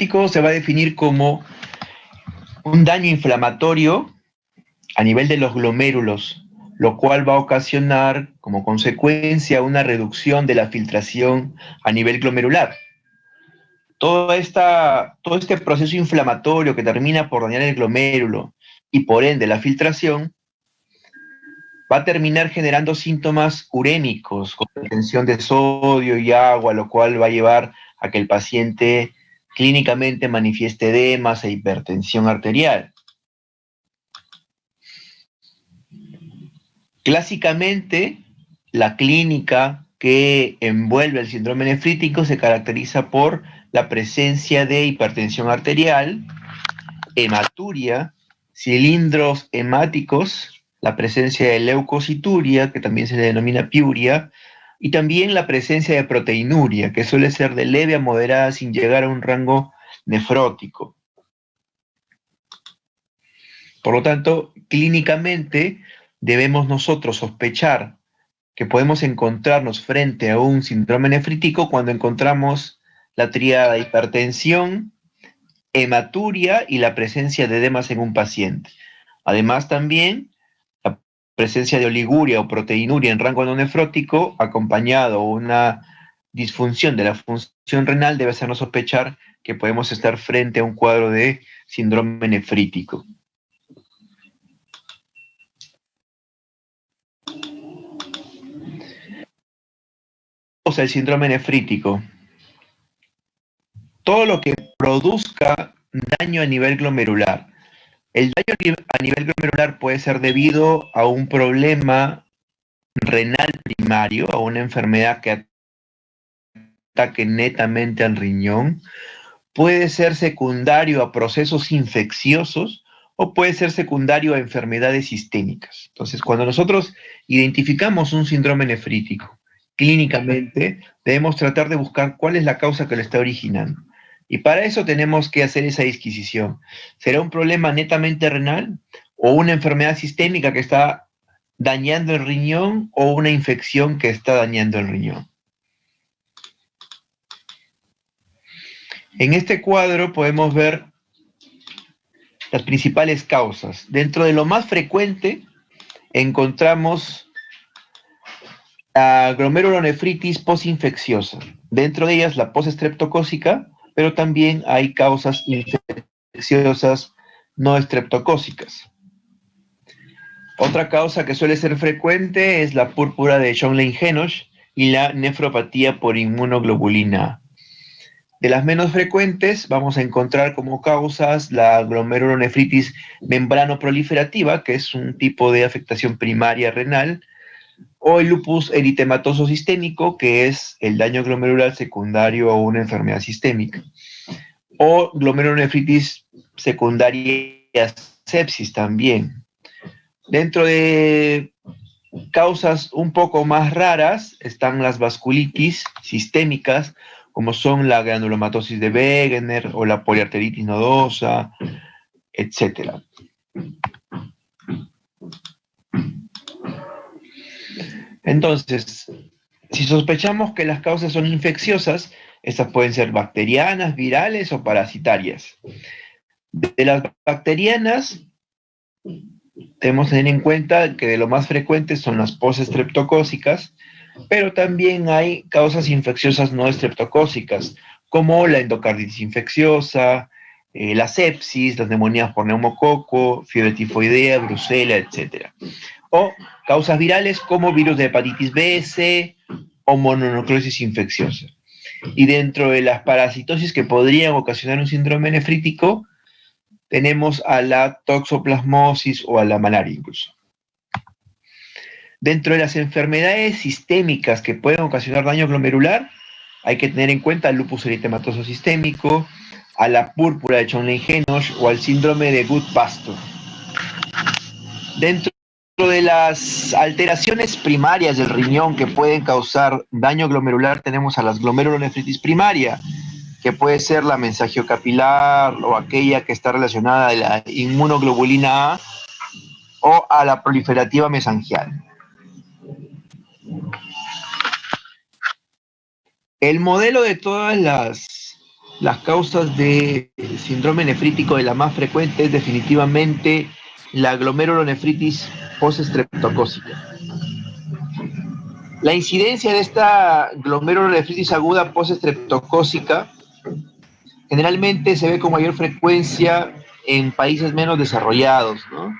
nefrítico se va a definir como un daño inflamatorio a nivel de los glomérulos, lo cual va a ocasionar como consecuencia una reducción de la filtración a nivel glomerular. Todo este proceso inflamatorio que termina por dañar el glomérulo y por ende la filtración va a terminar generando síntomas urémicos, con retención de sodio y agua, lo cual va a llevar a que el paciente clínicamente manifieste edemas e hipertensión arterial. Clásicamente, la clínica que envuelve el síndrome nefrítico se caracteriza por la presencia de hipertensión arterial, hematuria, cilindros hemáticos, la presencia de leucocituria, que también se le denomina piuria, y también la presencia de proteinuria, que suele ser de leve a moderada sin llegar a un rango nefrótico. Por lo tanto, clínicamente debemos nosotros sospechar que podemos encontrarnos frente a un síndrome nefrítico cuando encontramos la tríada de hipertensión, hematuria y la presencia de edemas en un paciente. Además, también la presencia de oliguria o proteinuria en rango no nefrótico, acompañado de una disfunción de la función renal, debe hacernos sospechar que podemos estar frente a un cuadro de síndrome nefrítico. O sea, el síndrome nefrítico. Todo lo que produzca daño a nivel glomerular. El daño a nivel glomerular puede ser debido a un problema renal primario, a una enfermedad que ataque netamente al riñón, puede ser secundario a procesos infecciosos o puede ser secundario a enfermedades sistémicas. Entonces, cuando nosotros identificamos un síndrome nefrítico clínicamente, debemos tratar de buscar cuál es la causa que lo está originando. Y para eso tenemos que hacer esa disquisición. ¿Será un problema netamente renal o una enfermedad sistémica que está dañando el riñón o una infección que está dañando el riñón? En este cuadro podemos ver las principales causas. Dentro de lo más frecuente encontramos la glomerulonefritis postinfecciosa. Dentro de ellas la postestreptocócica, pero también hay causas infecciosas no estreptocócicas. Otra causa que suele ser frecuente es la púrpura de Schönlein-Henoch y la nefropatía por inmunoglobulina A. De las menos frecuentes vamos a encontrar como causas la glomerulonefritis membranoproliferativa, que es un tipo de afectación primaria renal, o el lupus eritematoso sistémico, que es el daño glomerular secundario a una enfermedad sistémica, o glomerulonefritis secundaria sepsis también. Dentro de causas un poco más raras están las vasculitis sistémicas, como son la granulomatosis de Wegener o la poliarteritis nodosa, etc. Entonces, si sospechamos que las causas son infecciosas, estas pueden ser bacterianas, virales o parasitarias. De las bacterianas, debemos tener en cuenta que de lo más frecuentes son las postestreptocócicas, pero también hay causas infecciosas no estreptocócicas, como la endocarditis infecciosa, la sepsis, las neumonías por neumococo, fiebre tifoidea, brucela, etc. O causas virales como virus de hepatitis B, C o mononucleosis infecciosa. Y dentro de las parasitosis que podrían ocasionar un síndrome nefrítico, tenemos a la toxoplasmosis o a la malaria incluso. Dentro de las enfermedades sistémicas que pueden ocasionar daño glomerular, hay que tener en cuenta al lupus eritematoso sistémico, a la púrpura de Schönlein-Henoch o al síndrome de Goodpasture. Dentro de las alteraciones primarias del riñón que pueden causar daño glomerular, tenemos a las glomerulonefritis primaria, que puede ser la mensagiocapilar o aquella que está relacionada a la inmunoglobulina A o a la proliferativa mesangial. El modelo de todas las las causas de síndrome nefrítico, de la más frecuente es definitivamente la glomerulonefritis postestreptocócica. La incidencia de esta glomerulonefritis aguda postestreptocócica generalmente se ve con mayor frecuencia en países menos desarrollados, ¿no?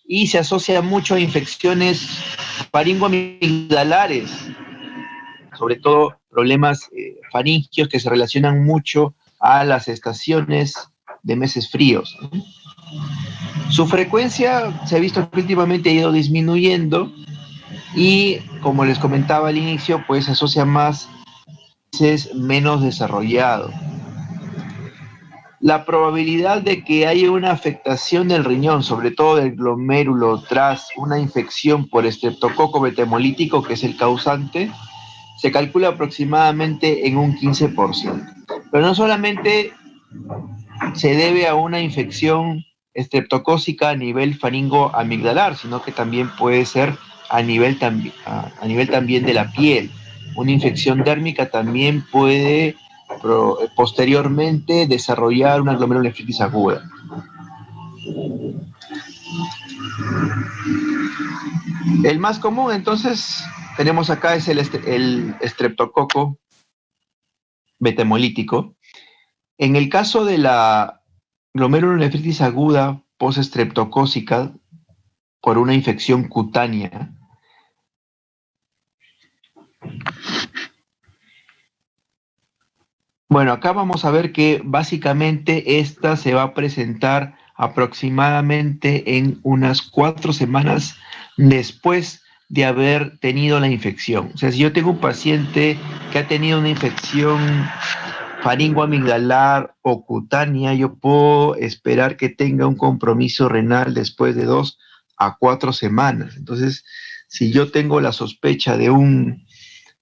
Y se asocia mucho a infecciones faringoamigdalares, sobre todo problemas faringios que se relacionan mucho a las estaciones de meses fríos, ¿no? Su frecuencia se ha visto que últimamente ha ido disminuyendo y, como les comentaba al inicio, pues se asocia más a países menos desarrollados. La probabilidad de que haya una afectación del riñón, sobre todo del glomérulo, tras una infección por estreptococo betemolítico, que es el causante, se calcula aproximadamente en un 15%. Pero no solamente se debe a una infección estreptocócica a nivel faringoamigdalar, sino que también puede ser a nivel también de la piel. Una infección dérmica también puede posteriormente desarrollar una glomerulonefritis aguda. El más común, entonces, tenemos acá es el estreptococo betemolítico. En el caso de la glomerulonefritis aguda postestreptocócica por una infección cutánea, bueno, acá vamos a ver que básicamente esta se va a presentar aproximadamente en unas 4 semanas después de haber tenido la infección. O sea, si yo tengo un paciente que ha tenido una infección faringoamigdalar o cutánea, yo puedo esperar que tenga un compromiso renal después de 2 a 4 semanas. Entonces, si yo tengo la sospecha de un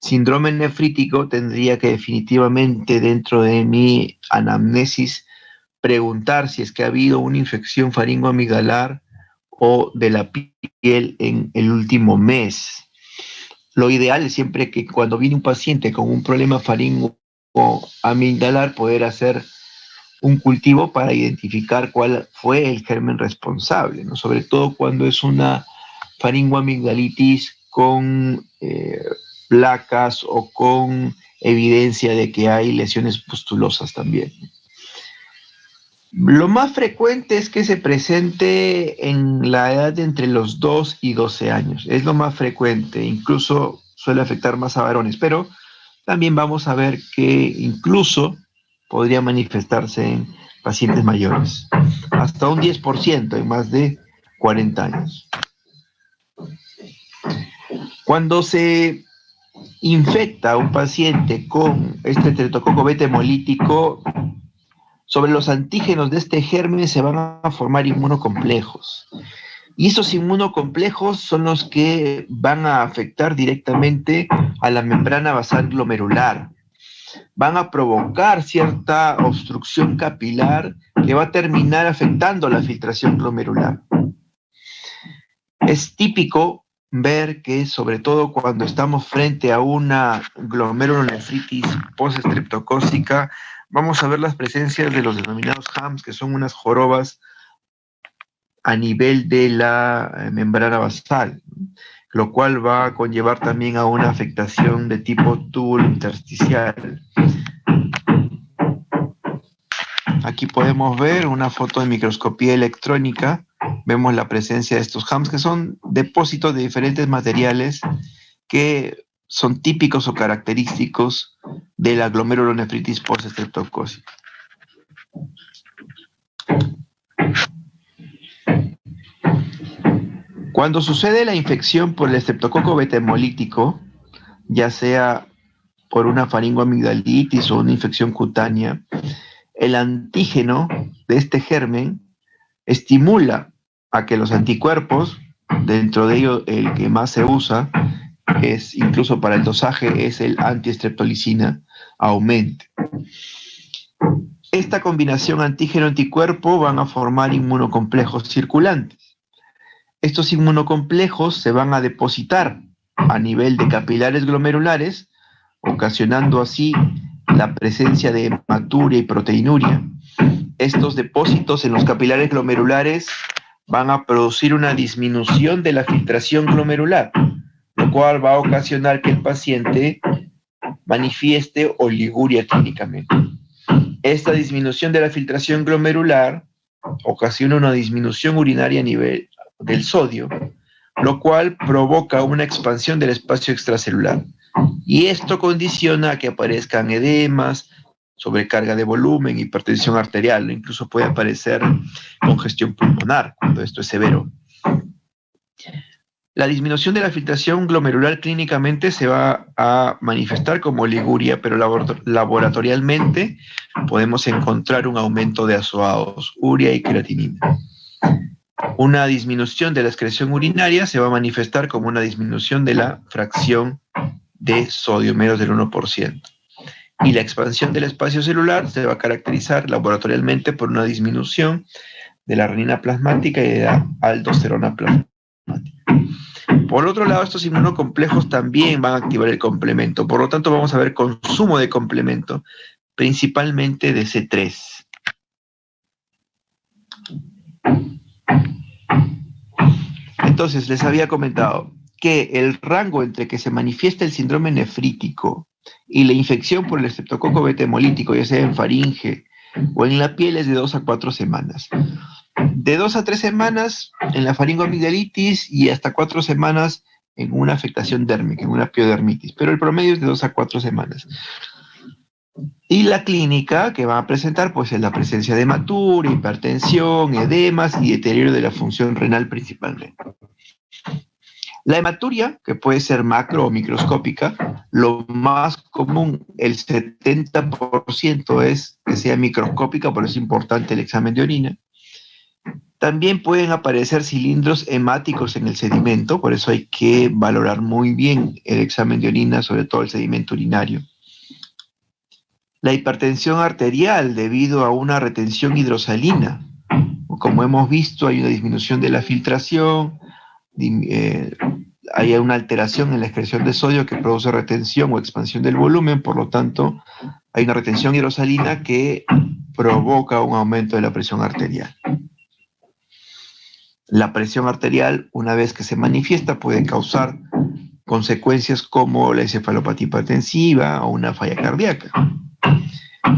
síndrome nefrítico, tendría que definitivamente dentro de mi anamnesis preguntar si es que ha habido una infección faringoamigdalar o de la piel en el último mes. Lo ideal es siempre que cuando viene un paciente con un problema faringoamigdalar poder hacer un cultivo para identificar cuál fue el germen responsable, ¿no? Sobre todo cuando es una faringoamigdalitis con placas o con evidencia de que hay lesiones pustulosas también. Lo más frecuente es que se presente en la edad de entre los 2 y 12 años. Es lo más frecuente, incluso suele afectar más a varones, pero también vamos a ver que incluso podría manifestarse en pacientes mayores, hasta un 10% en más de 40 años. Cuando se infecta a un paciente con este estreptococo beta hemolítico, sobre los antígenos de este germen se van a formar inmunocomplejos. Y esos inmunocomplejos son los que van a afectar directamente a la membrana basal glomerular. Van a provocar cierta obstrucción capilar que va a terminar afectando la filtración glomerular. Es típico ver que, sobre todo cuando estamos frente a una glomerulonefritis postestreptocócica, vamos a ver las presencias de los denominados HAMS, que son unas jorobas a nivel de la membrana basal, lo cual va a conllevar también a una afectación de tipo túbulo intersticial. Aquí podemos ver una foto de microscopía electrónica. Vemos la presencia de estos HAMS, que son depósitos de diferentes materiales que son típicos o característicos de la glomerulonefritis postestreptocócica. Cuando sucede la infección por el estreptococo beta hemolítico, ya sea por una faringoamigdalitis o una infección cutánea, el antígeno de este germen estimula a que los anticuerpos, dentro de ellos el que más se usa, es incluso para el dosaje, es el antiestreptolicina, aumente. Esta combinación antígeno-anticuerpo van a formar inmunocomplejos circulantes. Estos inmunocomplejos se van a depositar a nivel de capilares glomerulares, ocasionando así la presencia de hematuria y proteinuria. Estos depósitos en los capilares glomerulares van a producir una disminución de la filtración glomerular, lo cual va a ocasionar que el paciente manifieste oliguria clínicamente. Esta disminución de la filtración glomerular ocasiona una disminución urinaria a nivel del sodio, lo cual provoca una expansión del espacio extracelular. Y esto condiciona a que aparezcan edemas, sobrecarga de volumen, hipertensión arterial, incluso puede aparecer congestión pulmonar cuando esto es severo. La disminución de la filtración glomerular clínicamente se va a manifestar como oliguria, pero laboratorialmente podemos encontrar un aumento de azoados, urea y creatinina. Una disminución de la excreción urinaria se va a manifestar como una disminución de la fracción de sodio, menos del 1%. Y la expansión del espacio celular se va a caracterizar laboratorialmente por una disminución de la renina plasmática y de la aldosterona plasmática. Por otro lado, estos inmunocomplejos también van a activar el complemento. Por lo tanto, vamos a ver consumo de complemento, principalmente de C3. Entonces, les había comentado que el rango entre que se manifiesta el síndrome nefrítico y la infección por el estreptococo beta hemolítico, ya sea en faringe o en la piel, es de 2 a 4 semanas. De 2 a 3 semanas en la faringoamigdalitis y hasta 4 semanas en una afectación dérmica, en una piodermitis, pero el promedio es de 2 a 4 semanas. Y la clínica que va a presentar pues es la presencia de hematuria, hipertensión, edemas y deterioro de la función renal principalmente. La hematuria, que puede ser macro o microscópica, lo más común, el 70% es que sea microscópica, por eso es importante el examen de orina. También pueden aparecer cilindros hemáticos en el sedimento, por eso hay que valorar muy bien el examen de orina, sobre todo el sedimento urinario. La hipertensión arterial debido a una retención hidrosalina. Como hemos visto, hay una disminución de la filtración, hay una alteración en la excreción de sodio que produce retención o expansión del volumen, por lo tanto, hay una retención hidrosalina que provoca un aumento de la presión arterial. La presión arterial, una vez que se manifiesta, puede causar consecuencias como la encefalopatía hipertensiva o una falla cardíaca.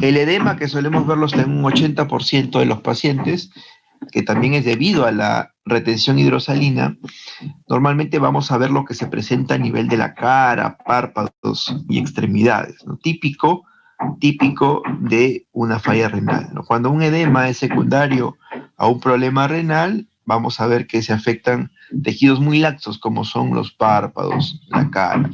El edema, que solemos verlo hasta en un 80% de los pacientes, que también es debido a la retención hidrosalina, normalmente vamos a ver lo que se presenta a nivel de la cara, párpados y extremidades, ¿no? Típico de una falla renal, ¿no? Cuando un edema es secundario a un problema renal, vamos a ver que se afectan tejidos muy laxos como son los párpados, la cara.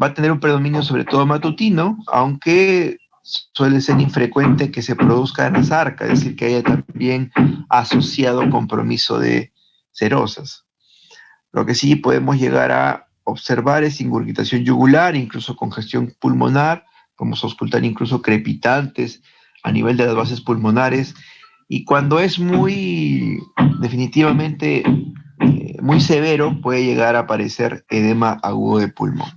Va a tener un predominio sobre todo matutino, aunque suele ser infrecuente que se produzca en las arcas, es decir, que haya también asociado compromiso de serosas. Lo que sí podemos llegar a observar es ingurgitación yugular, incluso congestión pulmonar, vamos a auscultar incluso crepitantes a nivel de las bases pulmonares, y cuando es definitivamente muy severo, puede llegar a aparecer edema agudo de pulmón.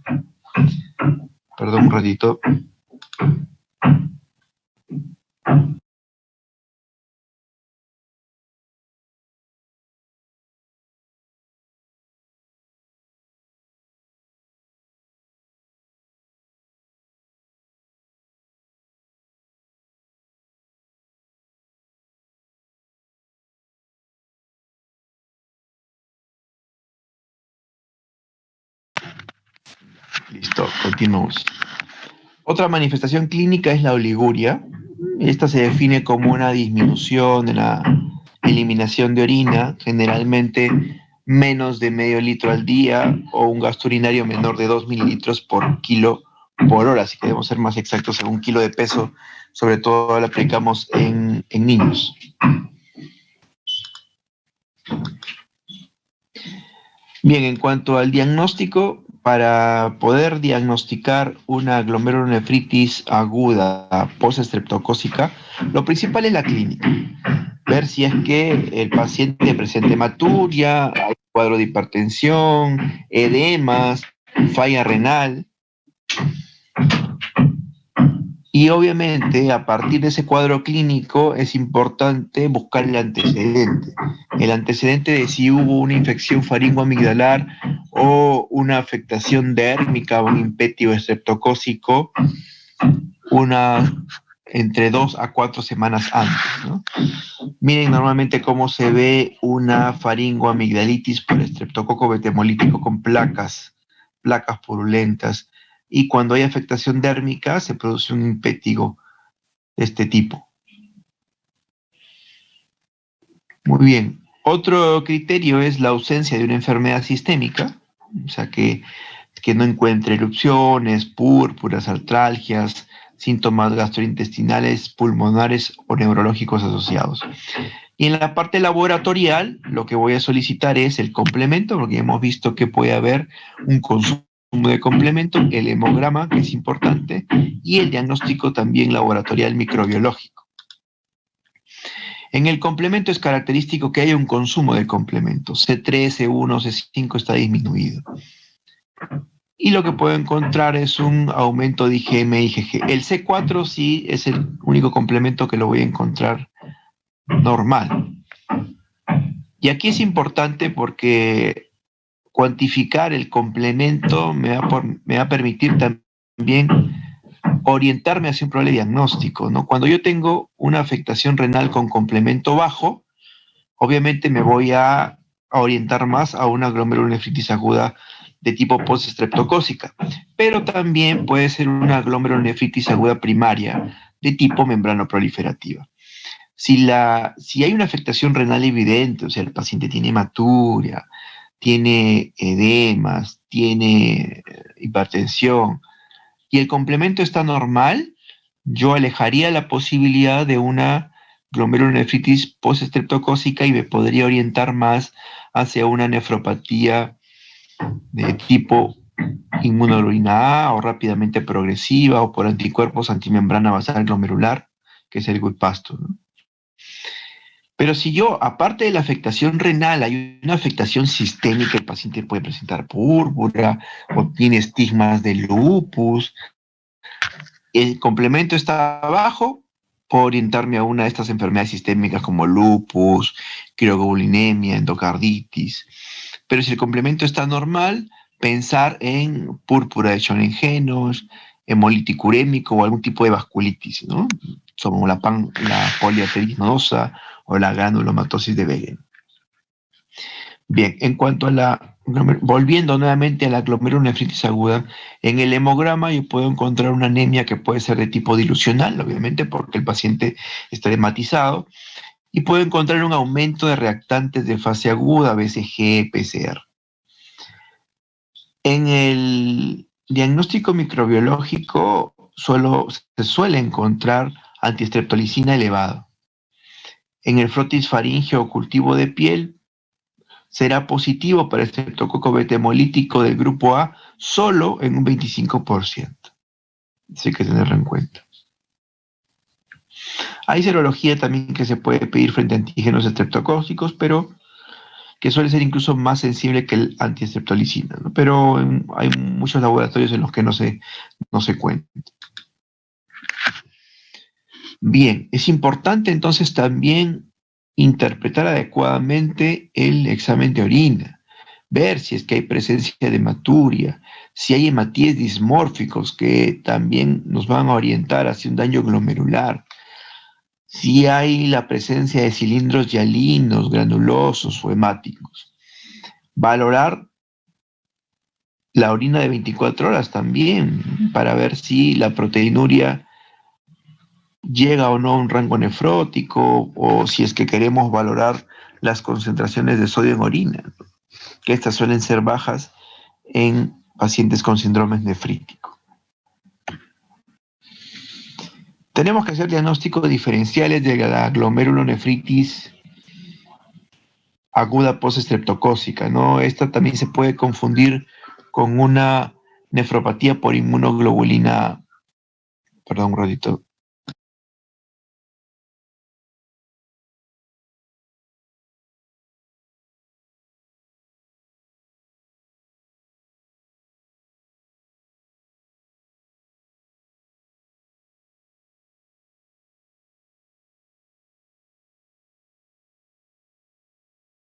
Perdón un ratito. Listo, continuamos. Otra manifestación clínica es la oliguria. Esta se define como una disminución de la eliminación de orina, generalmente menos de medio litro al día o un gasto urinario menor de 2 mililitros por kilo por hora, si queremos ser más exactos, según kilo de peso, sobre todo lo aplicamos en niños. Bien, en cuanto al diagnóstico, para poder diagnosticar una glomerulonefritis aguda postestreptocócica, lo principal es la clínica. Ver si es que el paciente presenta hematuria, hay cuadro de hipertensión, edemas, falla renal. Y obviamente, a partir de ese cuadro clínico, es importante buscar el antecedente. El antecedente de si hubo una infección faringoamigdalar o una afectación dérmica o un impetio estreptocócico entre 2 a 4 semanas antes, ¿no? Miren normalmente cómo se ve una faringoamigdalitis por estreptococo betemolítico con placas purulentas. Y cuando hay afectación dérmica, se produce un impétigo de este tipo. Muy bien. Otro criterio es la ausencia de una enfermedad sistémica, o sea, que no encuentre erupciones, púrpuras, artralgias, síntomas gastrointestinales, pulmonares o neurológicos asociados. Y en la parte laboratorial, lo que voy a solicitar es el complemento, porque hemos visto que puede haber un consumo de complemento, el hemograma, que es importante, y el diagnóstico también laboratorial microbiológico. En el complemento es característico que haya un consumo de complementos. C3, C1, C5 está disminuido. Y lo que puedo encontrar es un aumento de IgM y IgG. El C4 sí es el único complemento que lo voy a encontrar normal. Y aquí es importante porque cuantificar el complemento me va a permitir también orientarme hacia un probable diagnóstico, ¿no? Cuando yo tengo una afectación renal con complemento bajo, obviamente me voy a orientar más a una glomerulonefritis aguda de tipo postestreptocócica, pero también puede ser una glomerulonefritis aguda primaria de tipo membrano proliferativa. Si hay una afectación renal evidente, o sea, el paciente tiene hematuria, tiene edemas, tiene hipertensión, y el complemento está normal, yo alejaría la posibilidad de una glomerulonefritis postestreptocócica y me podría orientar más hacia una nefropatía de tipo inmunoglobulina A o rápidamente progresiva o por anticuerpos antimembrana basal glomerular, que es el Goodpasto, ¿no? Pero si yo, aparte de la afectación renal, hay una afectación sistémica, el paciente puede presentar púrpura o tiene estigmas de lupus, el complemento está bajo, puedo orientarme a una de estas enfermedades sistémicas como lupus, crioglobulinemia, endocarditis. Pero si el complemento está normal, pensar en púrpura de Schönengenos, hemolítico urémico o algún tipo de vasculitis, ¿no? Como la poliarteritis nodosa o la granulomatosis de Wegener. Bien, en cuanto a volviendo nuevamente a la glomerulonefritis aguda, en el hemograma yo puedo encontrar una anemia que puede ser de tipo dilucional, obviamente, porque el paciente está hematizado, y puedo encontrar un aumento de reactantes de fase aguda, BCG, PCR. En el diagnóstico microbiológico se suele encontrar antiestreptolicina elevado. En el frotis faríngeo o cultivo de piel, será positivo para el estreptococo betemolítico del grupo A solo en un 25%. Eso hay que tenerlo en cuenta. Hay serología también que se puede pedir frente a antígenos estreptocócicos, pero que suele ser incluso más sensible que el antiestreptolicina, ¿no? Pero hay muchos laboratorios en los que no se cuenta. Bien, es importante entonces también interpretar adecuadamente el examen de orina, ver si es que hay presencia de hematuria, si hay hematíes dismórficos que también nos van a orientar hacia un daño glomerular, si hay la presencia de cilindros hialinos, granulosos o hemáticos. Valorar la orina de 24 horas también para ver si la proteinuria llega o no a un rango nefrótico o si es que queremos valorar las concentraciones de sodio en orina, que estas suelen ser bajas en pacientes con síndromes nefríticos. Tenemos que hacer diagnósticos diferenciales de la glomerulonefritis aguda postestreptocócica, ¿no? Esta también se puede confundir con una nefropatía por inmunoglobulina, perdón un ratito,